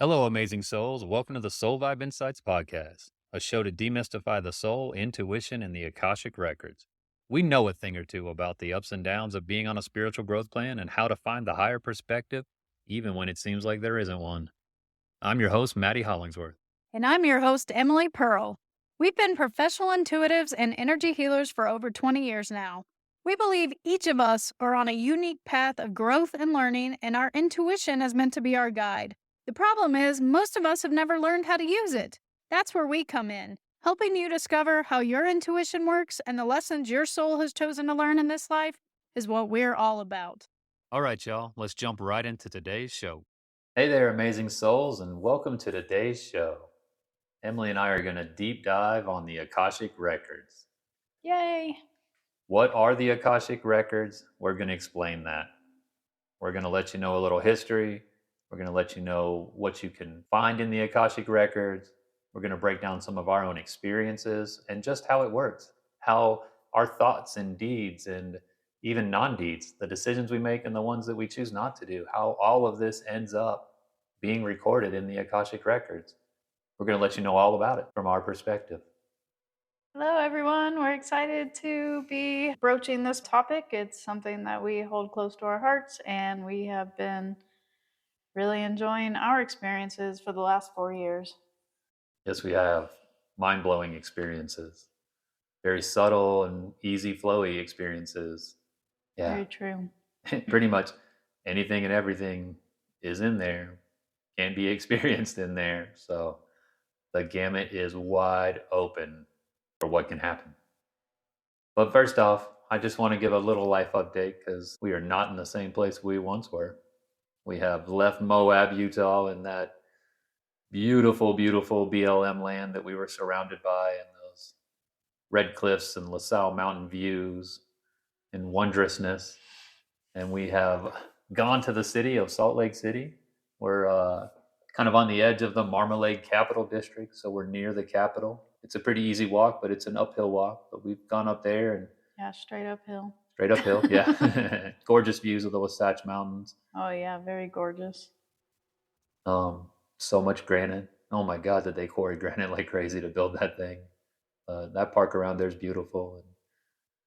Hello, amazing souls. Welcome to the Soul Vibe Insights Podcast, a show to demystify the soul, intuition, and the Akashic Records. We know a thing or two about the ups and downs of being on a spiritual growth plan and how to find the higher perspective, even when it seems like there isn't one. I'm your host, Maddie Hollingsworth. And I'm your host, Emily Pearl. We've been professional intuitives and energy healers for over 20 years now. We believe each of us are on a unique path of growth and learning, and our intuition is meant to be our guide. The problem is, most of us have never learned how to use it. That's where we come in, helping you discover how your intuition works and the lessons your soul has chosen to learn in this life is what we're all about. All right, y'all, let's jump right into today's show. Hey there, amazing souls, and welcome to today's show. Emily and I are going to deep dive on the Akashic Records. Yay! What are the Akashic Records? We're going to explain that. We're going to let you know a little history. We're going to let you know what you can find in the Akashic Records. We're going to break down some of our own experiences and just how it works, how our thoughts and deeds and even non-deeds, the decisions we make and the ones that we choose not to do, how all of this ends up being recorded in the Akashic Records. We're going to let you know all about it from our perspective. Hello, everyone. We're excited to be broaching this topic. It's something that we hold close to our hearts, and we have been really enjoying our experiences for the last 4 years. Yes, we have mind-blowing experiences, very subtle and easy flowy experiences. Yeah. Very true. Pretty much anything and everything is in there, can be experienced in there. So the gamut is wide open for what can happen. But first off, I just want to give a little life update because we are not in the same place we once were. We have left Moab, Utah, and that beautiful, beautiful BLM land that we were surrounded by, and those red cliffs and LaSalle mountain views and wondrousness. And we have gone to the city of Salt Lake City. We're kind of on the edge of the Marmalade Capital District, so we're near the capital. It's a pretty easy walk, but it's an uphill walk. But we've gone up there and Yeah, straight uphill. straight uphill, yeah. Gorgeous views of the Wasatch Mountains. Oh, yeah, very gorgeous. So much granite. Oh my God, did they quarry granite like crazy to build that thing? That park around there is beautiful. And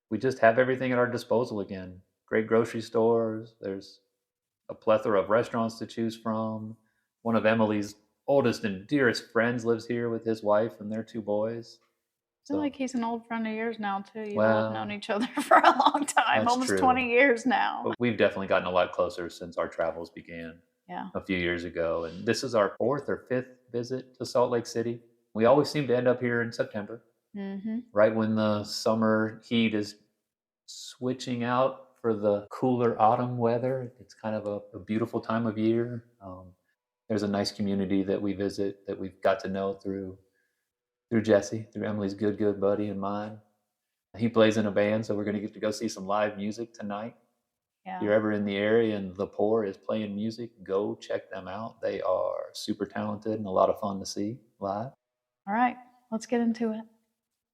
we just have everything at our disposal again. Great grocery stores. There's a plethora of restaurants to choose from. One of Emily's oldest and dearest friends lives here with his wife and their two boys. I feel like he's an old friend of yours now, too. You've Well, all known each other for a long time, that's almost true. 20 years now. But we've definitely gotten a lot closer since our travels began Yeah. a few years ago. And this is our fourth or fifth visit to Salt Lake City. We always seem to end up here in September, right when the summer heat is switching out for the cooler autumn weather. It's kind of a beautiful time of year. There's a nice community that we visit that we've got to know through Jesse, through Emily's good buddy and mine. He plays in a band, so we're going to get to go see some live music tonight. Yeah. If you're ever in the area and The Poor is playing music, go check them out. They are super talented and a lot of fun to see live. All right, let's get into it.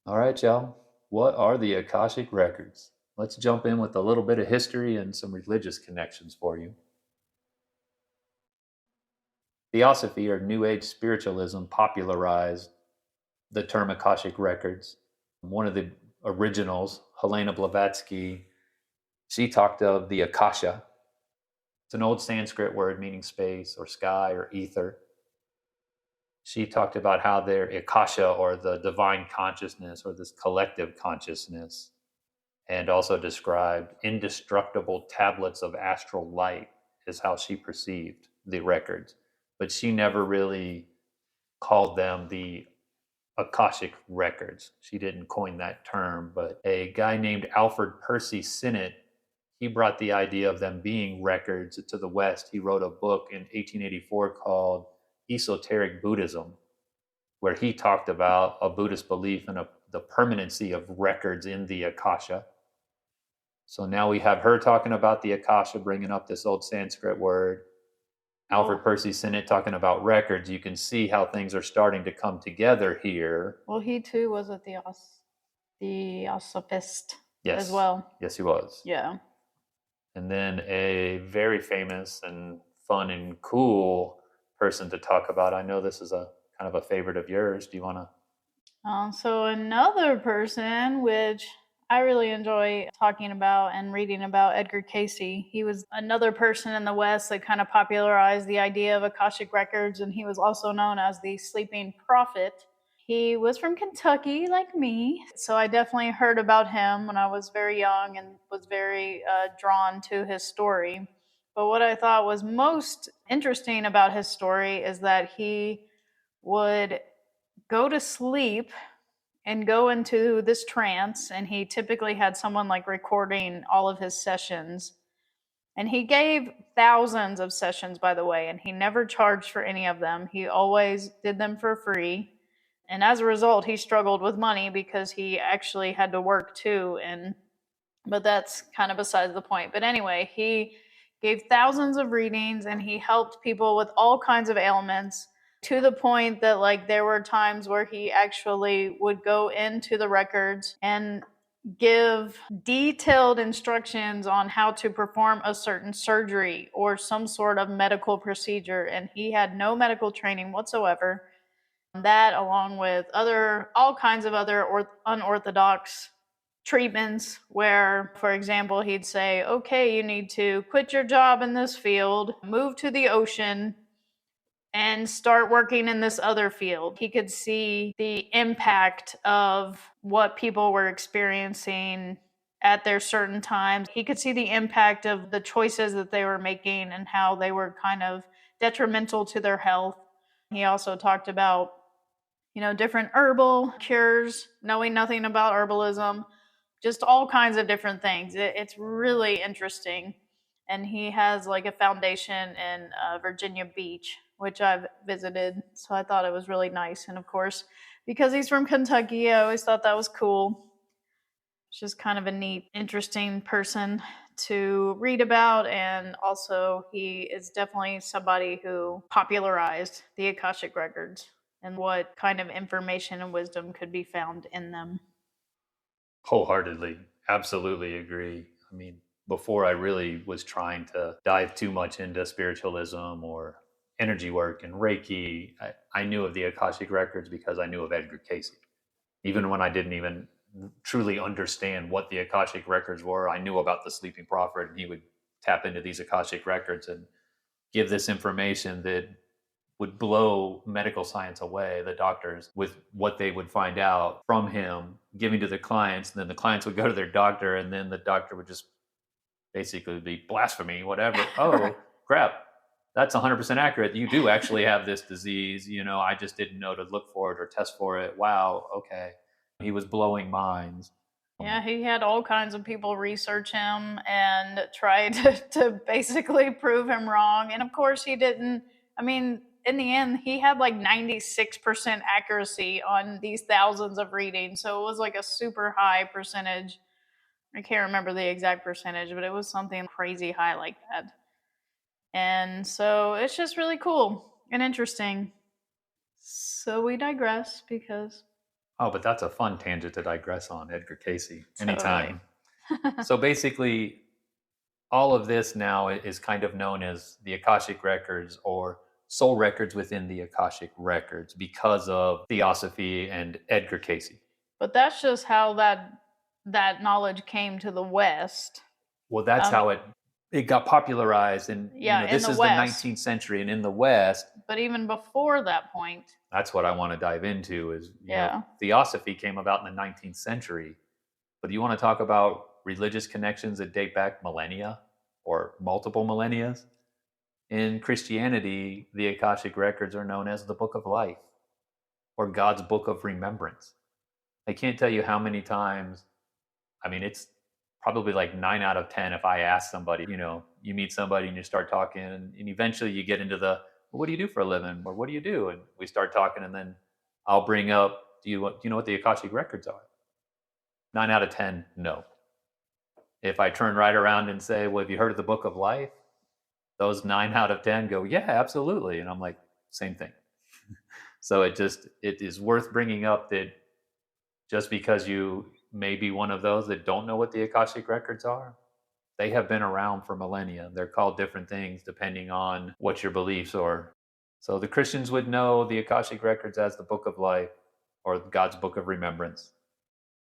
All right, y'all. What are the Akashic Records? Let's jump in with a little bit of history and some religious connections for you. Theosophy, or New Age spiritualism, popularized the term Akashic Records. One of the originals, Helena Blavatsky, she talked of the Akasha. It's an old Sanskrit word meaning space or sky or ether. She talked about how their Akasha, or the divine consciousness or this collective consciousness, and also described indestructible tablets of astral light is how she perceived the records. But she never really called them the Akashic Records. She didn't coin that term, but a guy named Alfred Percy Sinnett, he brought the idea of them being records to the West. He wrote a book in 1884 called Esoteric Buddhism, where he talked about a Buddhist belief in the permanency of records in the Akasha. So now we have her talking about the Akasha, bringing up this old Sanskrit word. Alfred Percy Sinnett talking about records. You can see how things are starting to come together here. Well, he too was a theosophist Yes. as well. Yes, he was. Yeah. And then a very famous and fun and cool person to talk about? I know this is a kind of a favorite of yours. Do you want to? So another person, which I really enjoy talking about and reading about, Edgar Casey. He was another person in the West that kind of popularized the idea of Akashic Records, and he was also known as the Sleeping Prophet. He was from Kentucky, like me, so I definitely heard about him when I was very young and was very drawn to his story. But what I thought was most interesting about his story is that he would go to sleep and go into this trance, and he typically had someone like recording all of his sessions, and he gave thousands of sessions, by the way, and he never charged for any of them. He always did them for free, and as a result he struggled with money because he actually had to work too. And but that's kind of besides the point. But anyway, he gave thousands of readings and he helped people with all kinds of ailments, to the point that like there were times where he actually would go into the records and give detailed instructions on how to perform a certain surgery or some sort of medical procedure, and he had no medical training whatsoever. That, along with other all kinds of other unorthodox treatments, where, for example, he'd say, okay, you need to quit your job in this field, move to the ocean, and start working in this other field. He could see the impact of what people were experiencing at their certain times. He could see the impact of the choices that they were making and how they were kind of detrimental to their health. He also talked about, different herbal cures, knowing nothing about herbalism, just all kinds of different things. It's really interesting. And he has like a foundation in Virginia Beach, which I've visited. So I thought it was really nice. And of course, because he's from Kentucky, I always thought that was cool. It's just kind of a neat, interesting person to read about. And also, he is definitely somebody who popularized the Akashic Records and what kind of information and wisdom could be found in them. Wholeheartedly, absolutely agree. I mean, before I really was trying to dive too much into spiritualism or energy work and Reiki, I knew of the Akashic Records because I knew of Edgar Casey. Even when I didn't even truly understand what the Akashic Records were, I knew about the Sleeping Prophet, and he would tap into these Akashic Records and give this information that would blow medical science away, the doctors, with what they would find out from him giving to the clients. And then the clients would go to their doctor, and then the doctor would just basically be blasphemy, whatever. Oh, crap. That's 100% accurate. You do actually have this disease. I just didn't know to look for it or test for it. Wow. Okay. He was blowing minds. Yeah, he had all kinds of people research him and try to basically prove him wrong. And of course, he didn't. I mean, in the end, he had like 96% accuracy on these thousands of readings. So it was like a super high percentage. I can't remember the exact percentage, but it was something crazy high like that. And so it's just really cool and interesting. So we digress because. Oh, but that's a fun tangent to digress on, Edgar Casey. Anytime. Totally. So basically, all of this now is kind of known as the Akashic Records or soul records within the Akashic Records because of Theosophy and Edgar Casey. But that's just how that knowledge came to the West. Well, that's how it got popularized, and Yeah, this in the is West. the 19th century, and in the West. But even before that point, that's what I want to dive into. Is yeah, Theosophy came about in the 19th century, but you want to talk about religious connections that date back millennia or multiple millennia? In Christianity, the Akashic Records are known as the Book of Life or God's Book of Remembrance. I can't tell you how many times, I mean, it's probably like 9 out of 10 if I ask somebody, you meet somebody and you start talking, and eventually you get into the, well, what do you do for a living? Or what do you do? And we start talking, and then I'll bring up, do you know what the Akashic Records are? 9 out of 10, no. If I turn right around and say, well, have you heard of the Book of Life? Those 9 out of 10 go, yeah, absolutely. And I'm like, same thing. So it is worth bringing up that just because you may be one of those that don't know what the Akashic Records are, they have been around for millennia. They're called different things depending on what your beliefs are. So the Christians would know the Akashic Records as the Book of Life or God's Book of Remembrance.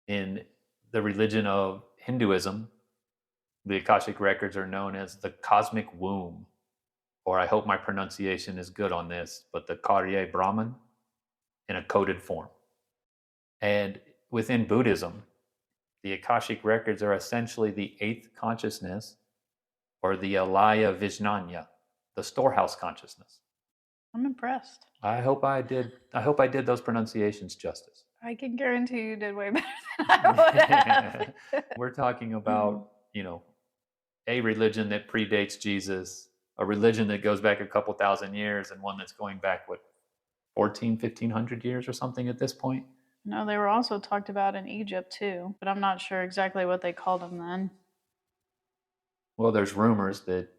In the religion of Hinduism, the Akashic Records are known as the Cosmic Womb, or I hope my pronunciation is good on this, but the Karye Brahman in a coded form. And within Buddhism, the Akashic Records are essentially the eighth consciousness, or the Alaya Vijnana, the storehouse consciousness. I'm impressed. I hope I did those pronunciations justice. I can guarantee you did way better than I would have. We're talking about, a religion that predates Jesus, a religion that goes back a couple thousand years, and one that's going back, 1500 years or something at this point? No, they were also talked about in Egypt too, but I'm not sure exactly what they called them then. Well, there's rumors that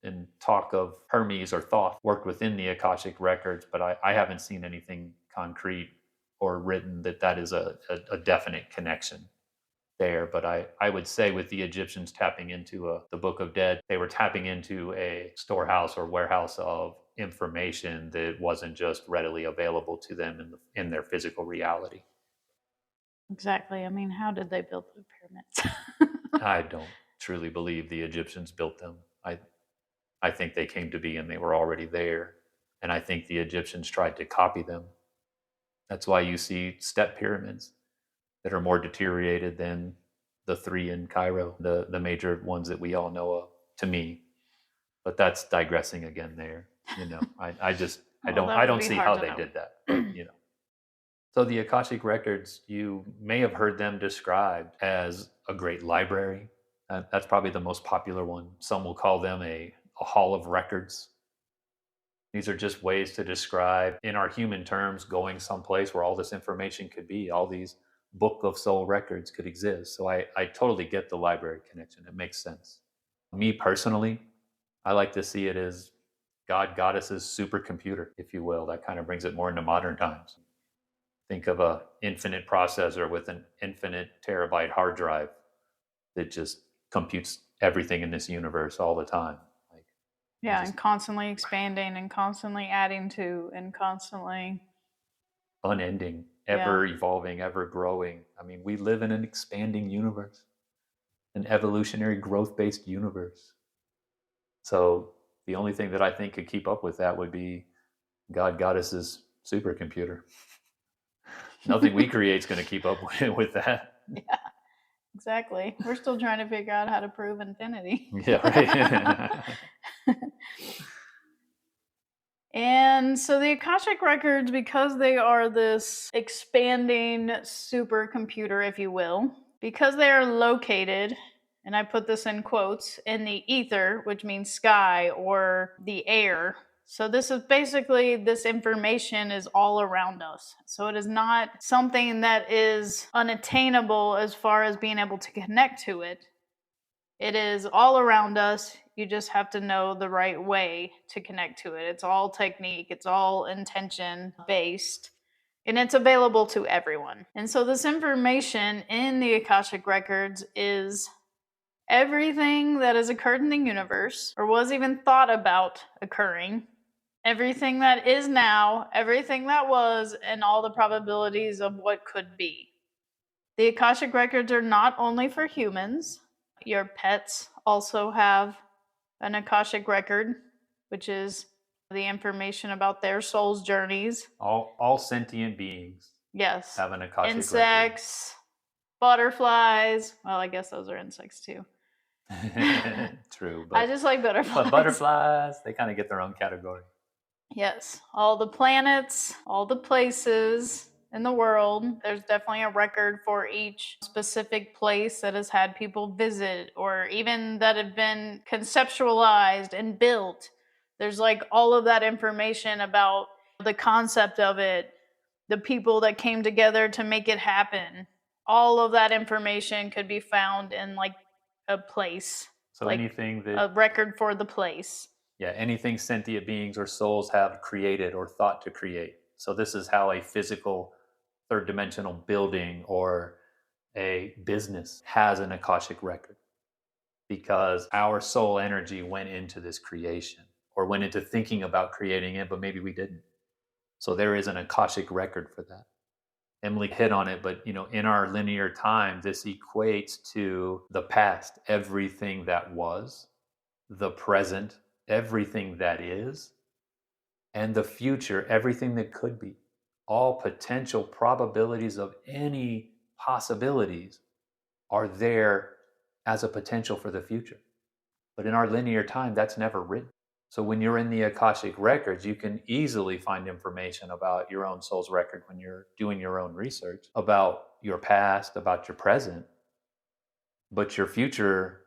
and talk of Hermes or Thoth worked within the Akashic Records, but I haven't seen anything concrete or written that is a definite connection there. But I would say with the Egyptians tapping into the Book of Dead, they were tapping into a storehouse or warehouse of information that wasn't just readily available to them in their physical reality. Exactly. I mean, how did they build the pyramids? I don't truly believe the Egyptians built them. I think they came to be and they were already there. And I think the Egyptians tried to copy them. That's why you see step pyramids that are more deteriorated than the three in Cairo, the major ones that we all know of, to me. But that's digressing again there. I don't see how they did that. But, So the Akashic Records, you may have heard them described as a great library. That's probably the most popular one. Some will call them a hall of records. These are just ways to describe, in our human terms, going someplace where all this information could be, all these book of soul records could exist. So I totally get the library connection. It makes sense. Me personally, I like to see it as God Goddess's supercomputer, if you will. That kind of brings it more into modern times. Think of an infinite processor with an infinite terabyte hard drive that just computes everything in this universe all the time. Yeah, and constantly expanding and constantly adding to and constantly unending, ever evolving, ever growing. I mean, we live in an expanding universe, an evolutionary growth-based universe. So the only thing that I think could keep up with that would be God Goddess's supercomputer. Nothing we create is going to keep up with that. Yeah, exactly. We're still trying to figure out how to prove infinity. Yeah, right. And so the Akashic Records, because they are this expanding supercomputer, if you will, because they are located, and I put this in quotes, in the ether, which means sky or the air. So this is basically, this information is all around us. So it is not something that is unattainable as far as being able to connect to it. It is all around us. You just have to know the right way to connect to it. It's all technique. It's all intention based. And it's available to everyone. And so this information in the Akashic Records is everything that has occurred in the universe or was even thought about occurring. Everything that is now, everything that was, and all the probabilities of what could be. The Akashic Records are not only for humans. Your pets also have an Akashic Record, which is the information about their soul's journeys. All sentient beings. Yes. Have an Akashic Insects, butterflies. Well, I guess those are insects too. True. I just like butterflies. But butterflies, they kind of get their own category. Yes. All the planets, all the places in the world. There's definitely a record for each specific place that has had people visit or even that have been conceptualized and built. There's like all of that information about the concept of it, the people that came together to make it happen. All of that information could be found in like a place. So like anything that... a record for the place. Yeah, anything sentient beings or souls have created or thought to create. So this is how a physical third dimensional building or a business has an Akashic record, because our soul energy went into this creation or went into thinking about creating it, but maybe we didn't. So there is an Akashic record for that. Emily hit on it, but in our linear time, this equates to the past, everything that was, the present, everything that is, and the future, everything that could be. All potential probabilities of any possibilities are there as a potential for the future. But in our linear time, that's never written. So when you're in the Akashic Records, you can easily find information about your own soul's record when you're doing your own research, about your past, about your present. But your future,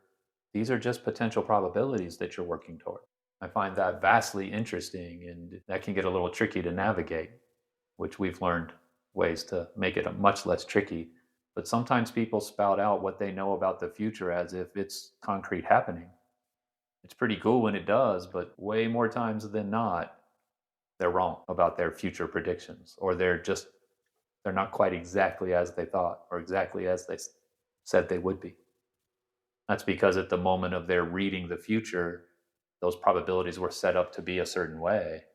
these are just potential probabilities that you're working toward. I find that vastly interesting, and that can get a little tricky to navigate, which we've learned ways to make it much less tricky. But sometimes people spout out what they know about the future as if it's concrete happening. It's pretty cool when it does, but way more times than not, they're wrong about their future predictions, or they're not quite exactly as they thought or exactly as they said they would be. That's because at the moment of their reading the future, those probabilities were set up to be a certain way.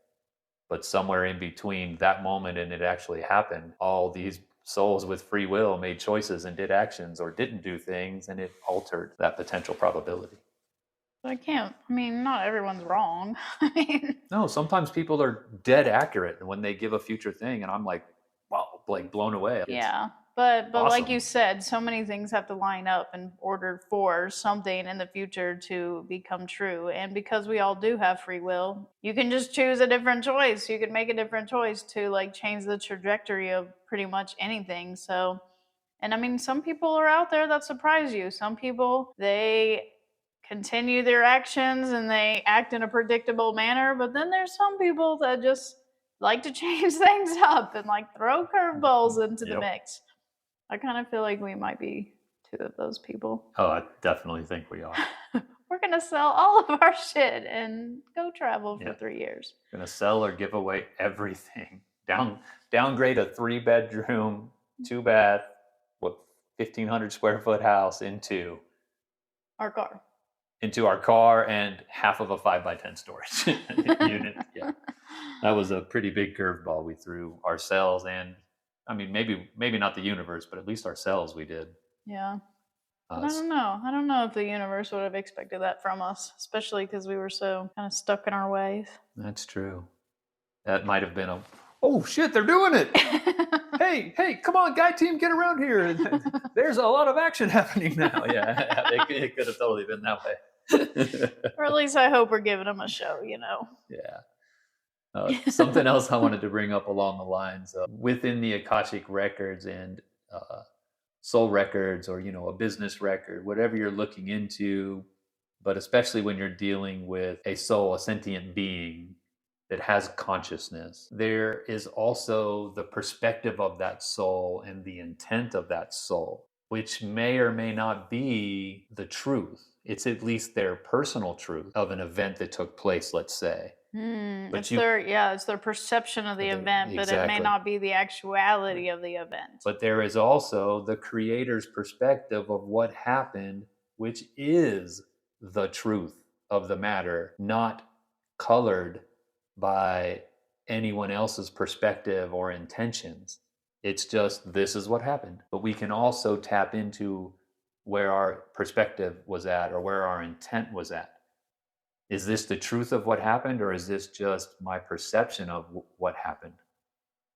But somewhere in between that moment and it actually happened, all these souls with free will made choices and did actions or didn't do things, and it altered that potential probability. Not everyone's wrong. No, sometimes people are dead accurate when they give a future thing, and I'm like, wow, like blown away. Yeah. But awesome. Like you said, so many things have to line up in order for something in the future to become true. And because we all do have free will, you can just choose a different choice. You could make a different choice to change the trajectory of pretty much anything. So, and some people are out there that surprise you. Some people, they continue their actions and they act in a predictable manner, but then there's some people that just like to change things up and throw curveballs into the mix. I kind of feel like we might be two of those people. Oh, I definitely think we are. We're going to sell all of our shit and go travel for 3 years. Going to sell or give away everything. Downgrade a 3-bedroom, 2-bath, 1,500 square foot house into our car. Into our car and half of a 5x10 storage unit. Yeah, that was a pretty big curveball we threw ourselves, and maybe not the universe, but at least ourselves we did. Yeah. I don't know. I don't know if the universe would have expected that from us, especially because we were so kind of stuck in our ways. That's true. That might have been oh shit, they're doing it. hey, come on, guy team, get around here. There's a lot of action happening now. Yeah, it could have totally been that way. Or at least I hope we're giving them a show, Yeah. Something else I wanted to bring up along the lines of within the Akashic Records and soul records, or a business record, whatever you're looking into, but especially when you're dealing with a soul, a sentient being that has consciousness, there is also the perspective of that soul and the intent of that soul, which may or may not be the truth. It's at least their personal truth of an event that took place, let's say. It's their perception of the event, but it may not be the actuality of the event. But there is also the creator's perspective of what happened, which is the truth of the matter, not colored by anyone else's perspective or intentions. It's just, this is what happened. But we can also tap into where our perspective was at, or where our intent was at. Is this the truth of what happened, or is this just my perception of what happened?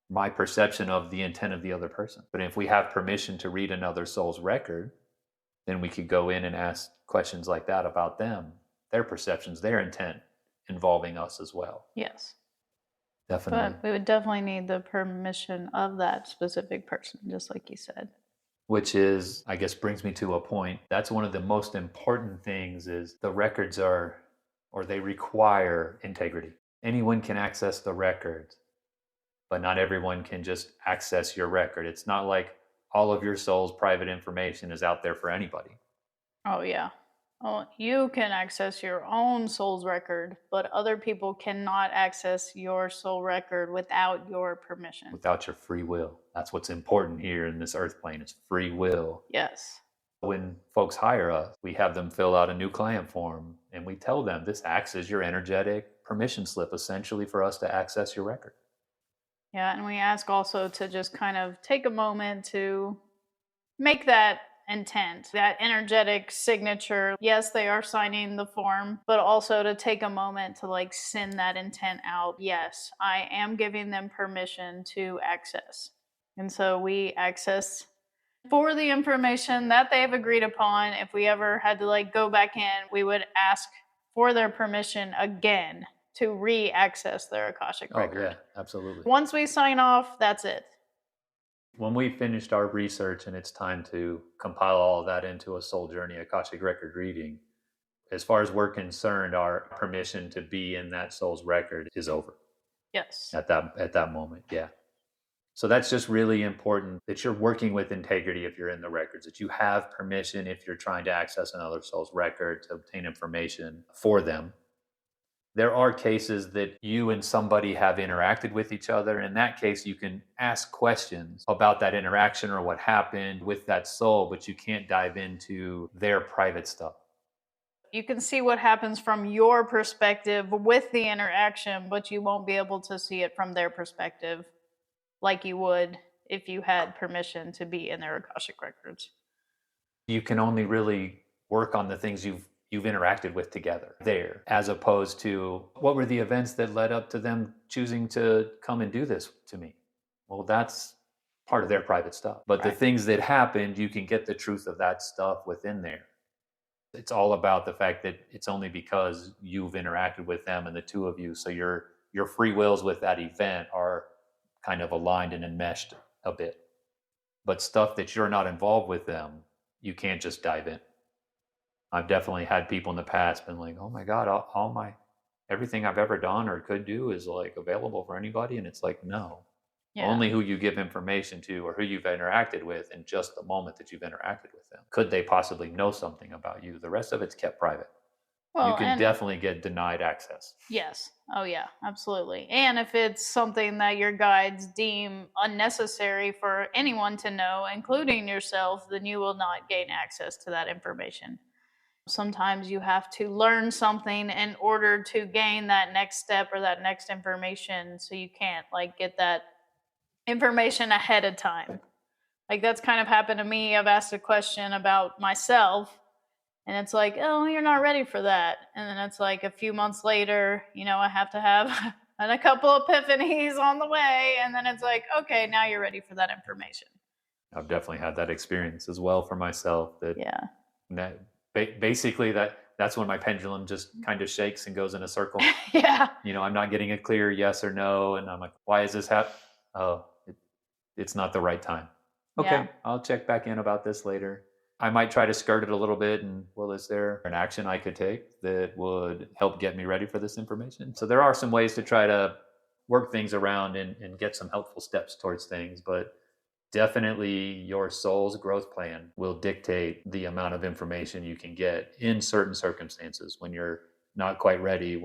My perception of the intent of the other person. But if we have permission to read another soul's record, then we could go in and ask questions like that about them, their perceptions, their intent, involving us as well. Yes. Definitely. But we would definitely need the permission of that specific person, just like you said. Which is, I guess, brings me to a point. That's one of the most important things, is the records they require integrity. Anyone can access the records, but not everyone can just access your record. It's not like all of your soul's private information is out there for anybody. Oh, yeah. Well, you can access your own soul's record, but other people cannot access your soul record without your permission. Without your free will. That's what's important here in this earth plane, is free will. Yes. When folks hire us, we have them fill out a new client form, and we tell them this acts as your energetic permission slip essentially for us to access your record. Yeah, and we ask also to just kind of take a moment to make that intent, that energetic signature. Yes, they are signing the form, but also to take a moment to like send that intent out. Yes, I am giving them permission to access. And so we access for the information that they've agreed upon. If we ever had to like go back in, we would ask for their permission again to re-access their Akashic record. Oh, yeah, absolutely. Once we sign off, that's it. When we finished our research and it's time to compile all of that into a Soul Journey Akashic Record reading, as far as we're concerned, our permission to be in that soul's record is over. Yes. At that moment, yeah. So that's just really important that you're working with integrity if you're in the records, that you have permission if you're trying to access another soul's record to obtain information for them. There are cases that you and somebody have interacted with each other. In that case, you can ask questions about that interaction or what happened with that soul, but you can't dive into their private stuff. You can see what happens from your perspective with the interaction, but you won't be able to see it from their perspective like you would if you had permission to be in their Akashic records. You can only really work on the things you've interacted with together there, as opposed to what were the events that led up to them choosing to come and do this to me. Well, that's part of their private stuff. But Right. The things that happened, you can get the truth of that stuff within there. It's all about the fact that it's only because you've interacted with them and the two of you, so your free wills with that event are kind of aligned and enmeshed a bit. But stuff that you're not involved with them, you can't just dive in. I've definitely had people in the past been like, oh my God, everything I've ever done or could do is like available for anybody. And it's like, no, Yeah. only who you give information to or who you've interacted with in just the moment that you've interacted with them. Could they possibly know something about you? The rest of it's kept private. Well, you can and definitely get denied access. yes. Oh, yeah, absolutely. And if it's something that your guides deem unnecessary for anyone to know, including yourself, then you will not gain access to that information. Sometimes you have to learn something in order to gain that next step or that next information. So you can't like get that information ahead of time. Like that's kind of happened to me. I've asked a question about myself and it's like, oh, you're not ready for that. And then it's like a few months later, I have to have a couple epiphanies on the way. And then it's like, okay, now you're ready for that information. I've definitely had that experience as well for myself. Yeah. Basically that's when my pendulum just kind of shakes and goes in a circle. Yeah. I'm not getting a clear yes or no. And I'm like, why is this happening? Oh, it's not the right time. Okay, Yeah. I'll check back in about this later. I might try to skirt it a little bit and, well, is there an action I could take that would help get me ready for this information? So there are some ways to try to work things around and get some helpful steps towards things, but definitely your soul's growth plan will dictate the amount of information you can get in certain circumstances when you're not quite ready,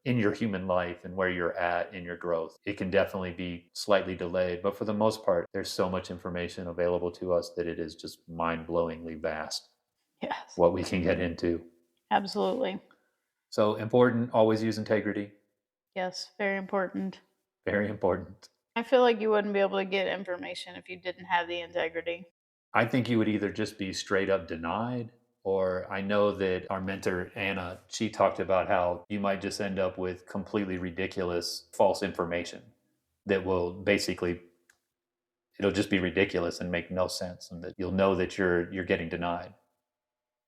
in your human life and where you're at in your growth. It can definitely be slightly delayed, but for the most part, there's so much information available to us that it is just mind-blowingly vast. Yes. What we can get into. Absolutely. So important, always use integrity. Yes, very important. Very important. I feel like you wouldn't be able to get information if you didn't have the integrity. I think you would either just be straight up denied, or I know that our mentor, Anna, she talked about how you might just end up with completely ridiculous false information that will basically, it'll just be ridiculous and make no sense. And that you'll know that you're getting denied.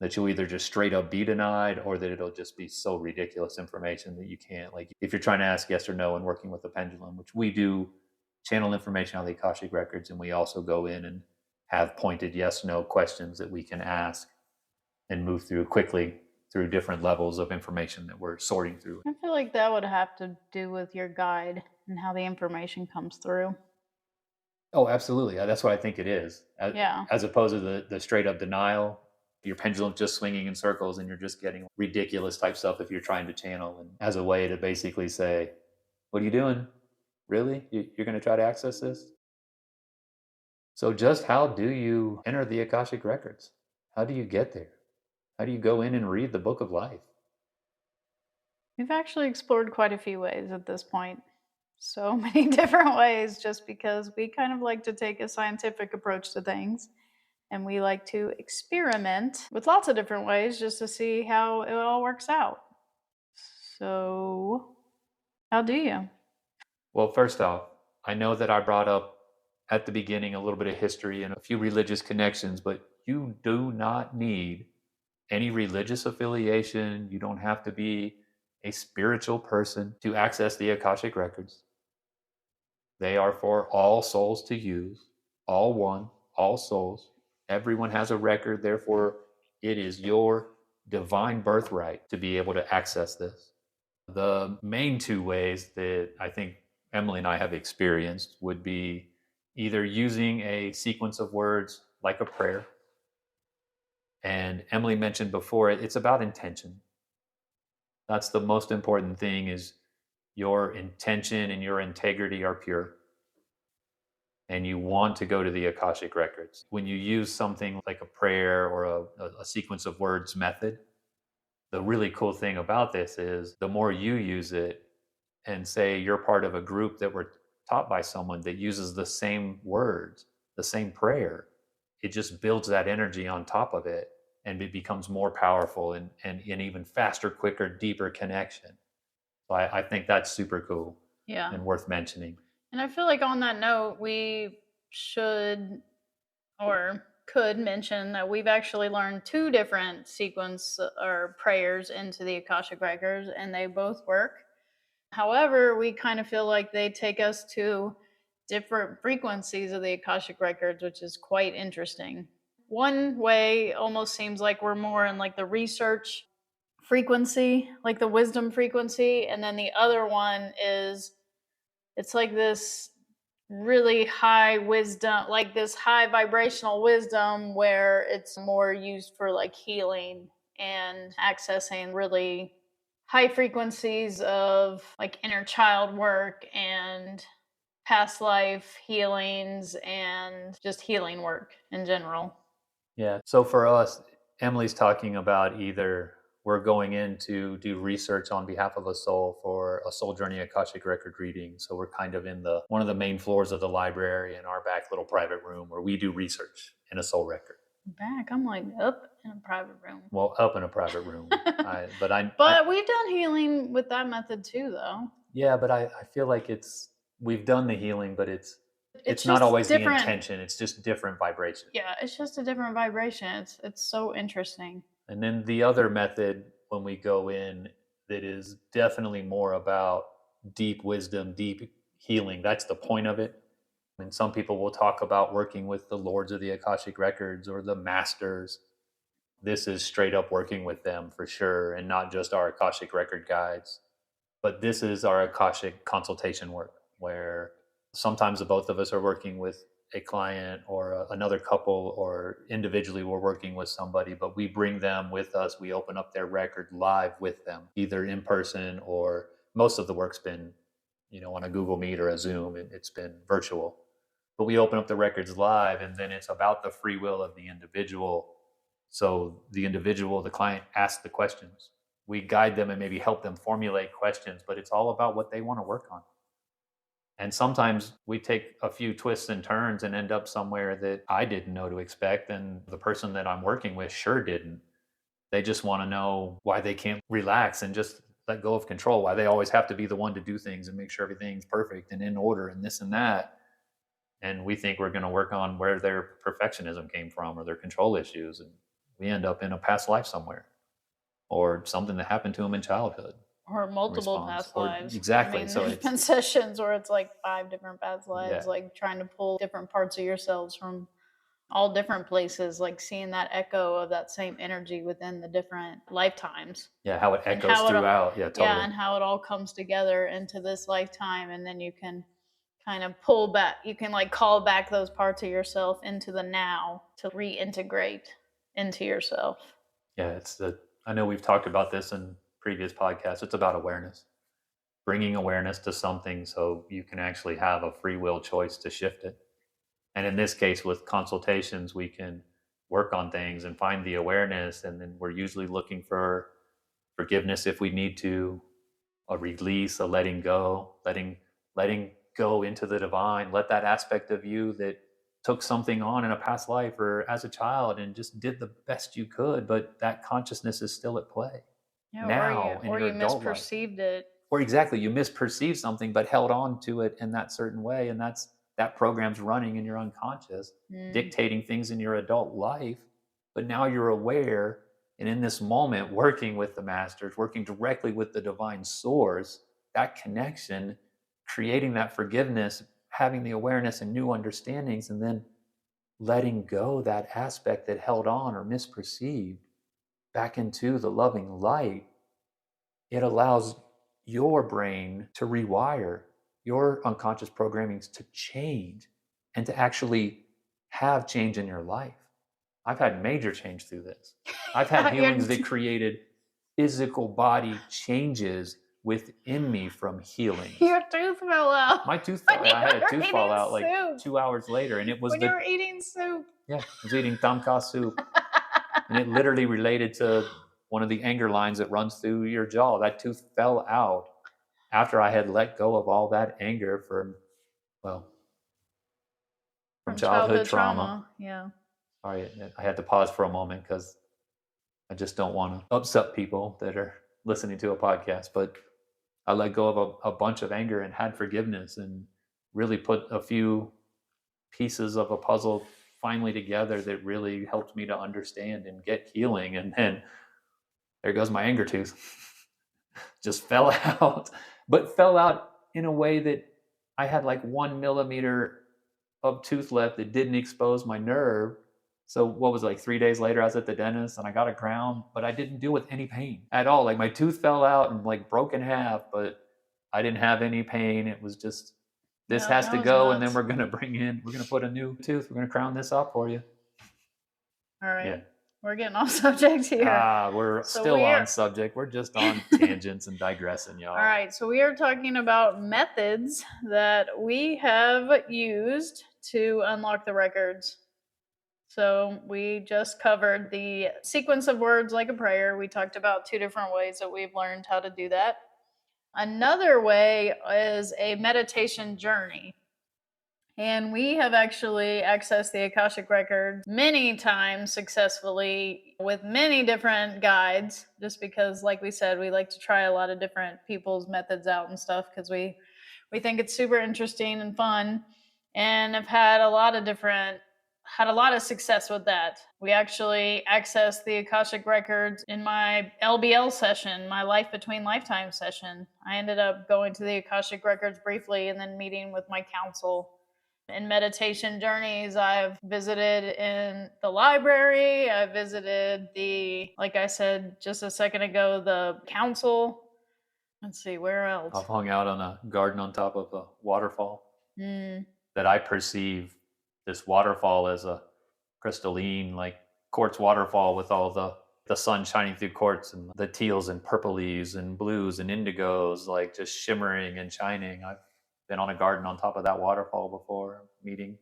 That you'll either just straight up be denied or that it'll just be so ridiculous information that you can't, like if you're trying to ask yes or no and working with the pendulum, which we do channel information on the Akashic Records, and we also go in and have pointed yes no questions that we can ask and move through quickly through different levels of information that we're sorting through. I feel like that would have to do with your guide and how the information comes through. Oh, absolutely. That's what I think it is. Yeah. As opposed to the straight up denial, your pendulum just swinging in circles and you're just getting ridiculous type stuff if you're trying to channel, and as a way to basically say, what are you doing? Really? You're going to try to access this? So just how do you enter the Akashic Records? How do you get there? How do you go in and read the book of life? We've actually explored quite a few ways at this point. So many different ways, just because we kind of like to take a scientific approach to things. And we like to experiment with lots of different ways just to see how it all works out. So, how do you? Well, first off, I know that I brought up at the beginning a little bit of history and a few religious connections, but you do not need any religious affiliation. You don't have to be a spiritual person to access the Akashic Records. They are for all souls to use, all one, all souls. Everyone has a record, therefore, it is your divine birthright to be able to access this. The main two ways that I think Emily and I have experienced would be either using a sequence of words like a prayer. And Emily mentioned before, it's about intention. That's the most important thing, is your intention and your integrity are pure. And you want to go to the Akashic Records. When you use something like a prayer or a sequence of words method, the really cool thing about this is the more you use it, and say you're part of a group that were taught by someone that uses the same words, the same prayer, it just builds that energy on top of it, and it becomes more powerful and an even faster, quicker, deeper connection. So I think that's super cool Yeah. and worth mentioning. And I feel like on that note, we should or could mention that we've actually learned two different sequence or prayers into the Akashic Records, and they both work. However, we kind of feel like they take us to different frequencies of the Akashic Records, which is quite interesting. One way almost seems like we're more in like the research frequency, like the wisdom frequency, and then the other one is it's like this really high wisdom, like this high vibrational wisdom where it's more used for like healing and accessing really high frequencies of like inner child work and past life healings and just healing work in general. Yeah. So for us, Emily's talking about either we're going in to do research on behalf of a soul for a Soul Journey Akashic Record reading. So we're kind of in the one of the main floors of the library in our back little private room where we do research in a soul record. Back, I'm like up in a private room. Well, up in a private room. But we've done healing with that method too, though. Yeah, but I feel like we've done the healing, but it's not just always the different. intention. It's just different vibration. Yeah, it's just a different vibration. It's so interesting. And then the other method when we go in that is definitely more about deep wisdom, deep healing. That's the point of it. And some people will talk about working with the lords of the Akashic Records or the masters. This is straight up working with them for sure, and not just our Akashic Record guides. But this is our Akashic consultation work, where sometimes the both of us are working with a client or another couple, or individually we're working with somebody, but we bring them with us. We open up their record live with them, either in person, or most of the work's been, on a Google Meet or a Zoom. It's been virtual. But we open up the records live, and then it's about the free will of the individual. So the client asks the questions. We guide them and maybe help them formulate questions, but it's all about what they want to work on. And sometimes we take a few twists and turns and end up somewhere that I didn't know to expect, and the person that I'm working with sure didn't. They just want to know why they can't relax and just let go of control, why they always have to be the one to do things and make sure everything's perfect and in order and this and that. And we think we're going to work on where their perfectionism came from or their control issues, and we end up in a past life somewhere, or something that happened to them in childhood. Or multiple past lives. Exactly. I mean, So there's been sessions where it's like 5 different past lives, like trying to pull different parts of yourselves from all different places, like seeing that echo of that same energy within the different lifetimes. Yeah, how it echoes throughout. Yeah, totally. Yeah, and how it all comes together into this lifetime, and then you can kind of pull back. You can like call back those parts of yourself into the now to reintegrate into yourself. Yeah, I know we've talked about this in previous podcasts. It's about awareness, bringing awareness to something so you can actually have a free will choice to shift it. And in this case, with consultations, we can work on things and find the awareness, and then we're usually looking for forgiveness if we need to, a release, a letting go into the divine. Let that aspect of you that took something on in a past life or as a child and just did the best you could, but that consciousness is still at play Yeah, now in or your you adult life. misperceived it. Or exactly, you misperceived something but held on to it in that certain way, and that program's running in your unconscious, dictating things in your adult life. But now you're aware, and in this moment, working with the masters, working directly with the divine source, that connection, creating that forgiveness, having the awareness and new understandings, and then letting go that aspect that held on or misperceived back into the loving light. It allows your brain to rewire, your unconscious programmings to change, and to actually have change in your life. I've had major change through this. I've had healings that created physical body changes within me from healing. Your tooth fell out. My tooth fell out. I had a tooth fall out like 2 hours later, and it was when you were eating soup. Yeah, I was eating tamka soup. And it literally related to one of the anger lines that runs through your jaw. That tooth fell out after I had let go of all that anger from childhood trauma. Yeah. Sorry, I had to pause for a moment because I just don't want to upset people that are listening to a podcast. But I let go of a bunch of anger and had forgiveness and really put a few pieces of a puzzle finally together that really helped me to understand and get healing. And then there goes my anger tooth. Just fell out, but fell out in a way that I had like 1 millimeter of tooth left that didn't expose my nerve. So what was it, like 3 days later, I was at the dentist and I got a crown, but I didn't deal with any pain at all. Like my tooth fell out and like broke in half, but I didn't have any pain. It was just, this has to go. And then we're going to put a new tooth. We're going to crown this up for you. All right. Yeah. We're getting off subject here. We're still on subject. We're just on tangents and digressing, y'all. All right. So we are talking about methods that we have used to unlock the records. So we just covered the sequence of words like a prayer. We talked about 2 different ways that we've learned how to do that. Another way is a meditation journey. And we have actually accessed the Akashic Records many times successfully with many different guides, just because, like we said, we like to try a lot of different people's methods out and stuff because we think it's super interesting and fun, and have had a lot of success with that. We actually accessed the Akashic Records in my LBL session, my Life Between Lifetimes session. I ended up going to the Akashic Records briefly and then meeting with my counsel. In meditation journeys, I've visited in the library. I visited like I said just a second ago, the council. Let's see, where else? I've hung out on a garden on top of a waterfall. That I perceive this waterfall as a crystalline, like quartz waterfall with all the sun shining through quartz and the teals and purplies and blues and indigos, like just shimmering and shining. I've been on a garden on top of that waterfall before, meeting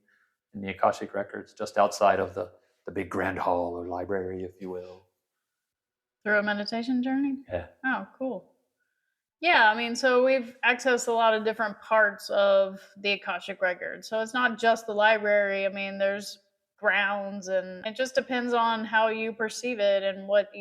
in the Akashic Records, just outside of the big grand hall or library, if you will. Through a meditation journey? Yeah. Oh, cool. Yeah, I mean, so we've accessed a lot of different parts of the Akashic Records. So it's not just the library. I mean, there's grounds, and it just depends on how you perceive it and what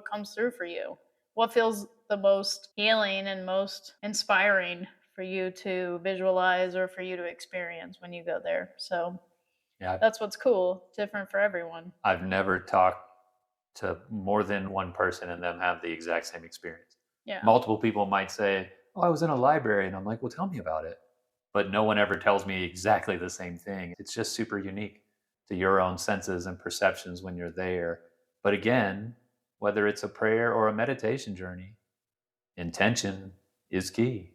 comes through for you. What feels the most healing and most inspiring for you to visualize or for you to experience when you go there. So yeah, that's what's cool. Different for everyone. I've never talked to more than one person and them have the exact same experience. Yeah. Multiple people might say, "Oh, I was in a library," and I'm like, "Well, tell me about it." But no one ever tells me exactly the same thing. It's just super unique to your own senses and perceptions when you're there. But again, whether it's a prayer or a meditation journey, intention is key.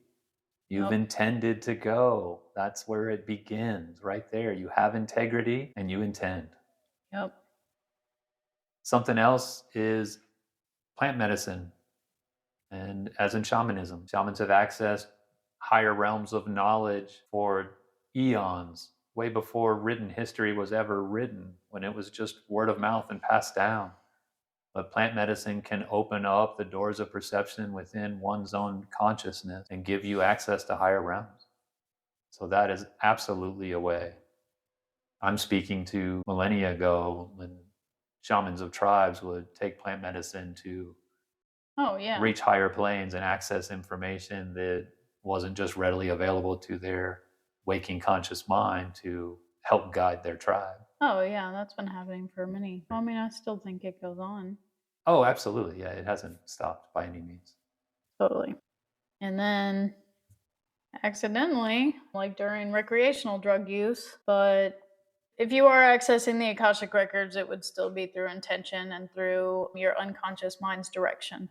You've intended to go. That's where it begins, right there. You have integrity and you intend. Yep. Something else is plant medicine. And as in shamanism, shamans have accessed higher realms of knowledge for eons, way before written history was ever written, when it was just word of mouth and passed down. But plant medicine can open up the doors of perception within one's own consciousness and give you access to higher realms. So that is absolutely a way. I'm speaking to millennia ago when shamans of tribes would take plant medicine to reach higher planes and access information that wasn't just readily available to their waking conscious mind to help guide their tribe. Oh, yeah, that's been happening for many. I mean, I still think it goes on. Oh, absolutely. Yeah, it hasn't stopped by any means. Totally. And then accidentally, like during recreational drug use, but if you are accessing the Akashic Records, it would still be through intention and through your unconscious mind's direction.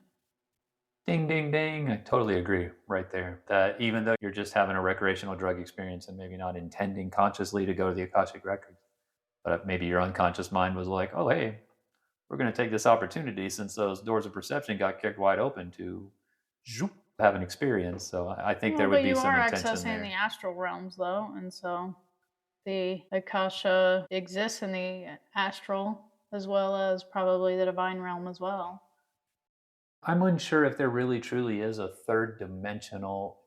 Ding, ding, ding. I totally agree right there. That even though you're just having a recreational drug experience and maybe not intending consciously to go to the Akashic Records, but maybe your unconscious mind was like, oh, hey, we're going to take this opportunity since those doors of perception got kicked wide open to have an experience. So I think there would be some intention there. You are accessing the astral realms, though, and so the Akasha exists in the astral as well as probably the divine realm as well. I'm unsure if there really truly is a third dimensional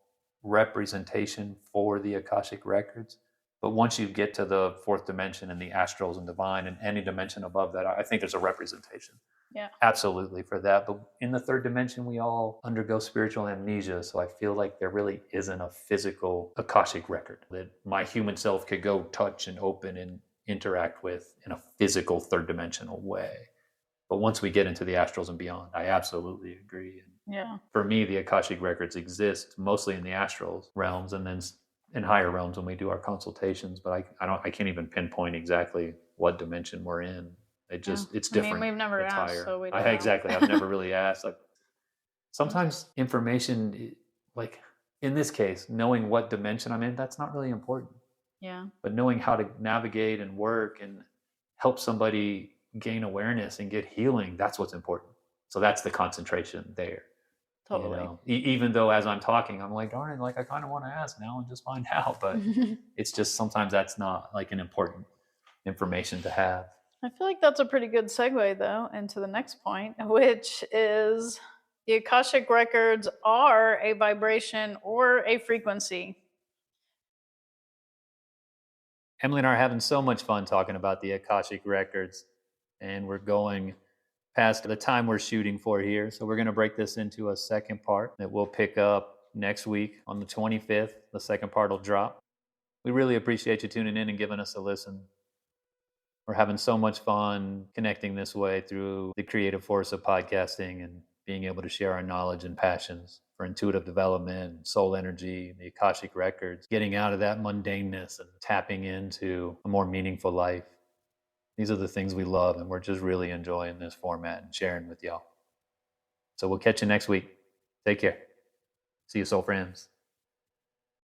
representation for the Akashic Records. But once you get to the fourth dimension and the astrals and divine and any dimension above that, I think there's a representation. Yeah. Absolutely for that. But in the third dimension, we all undergo spiritual amnesia. So I feel like there really isn't a physical Akashic record that my human self could go touch and open and interact with in a physical third dimensional way. But once we get into the astrals and beyond, I absolutely agree. And yeah. For me, the Akashic Records exist mostly in the astral realms and then in higher realms when we do our consultations. But I can't even pinpoint exactly what dimension we're in. It's different. I mean, we've never it's asked, higher. so we don't know. Exactly. I've never really asked. Like sometimes information, like in this case, knowing what dimension I'm in, that's not really important. Yeah. But knowing how to navigate and work and help somebody gain awareness and get healing, that's what's important. So that's the concentration there. Totally. You know? Even though as I'm talking, I'm like, darn, like I kind of want to ask now and just find out. But it's just sometimes that's not like an important information to have. I feel like that's a pretty good segue, though, into the next point, which is the Akashic Records are a vibration or a frequency. Emily and I are having so much fun talking about the Akashic Records, and we're going past the time we're shooting for here. So we're going to break this into a second part that we'll pick up next week on the 25th. The second part will drop. We really appreciate you tuning in and giving us a listen. We're having so much fun connecting this way through the creative force of podcasting and being able to share our knowledge and passions for intuitive development, soul energy, the Akashic Records, getting out of that mundaneness and tapping into a more meaningful life. These are the things we love, and we're just really enjoying this format and sharing with y'all. So we'll catch you next week. Take care. See you, soul friends.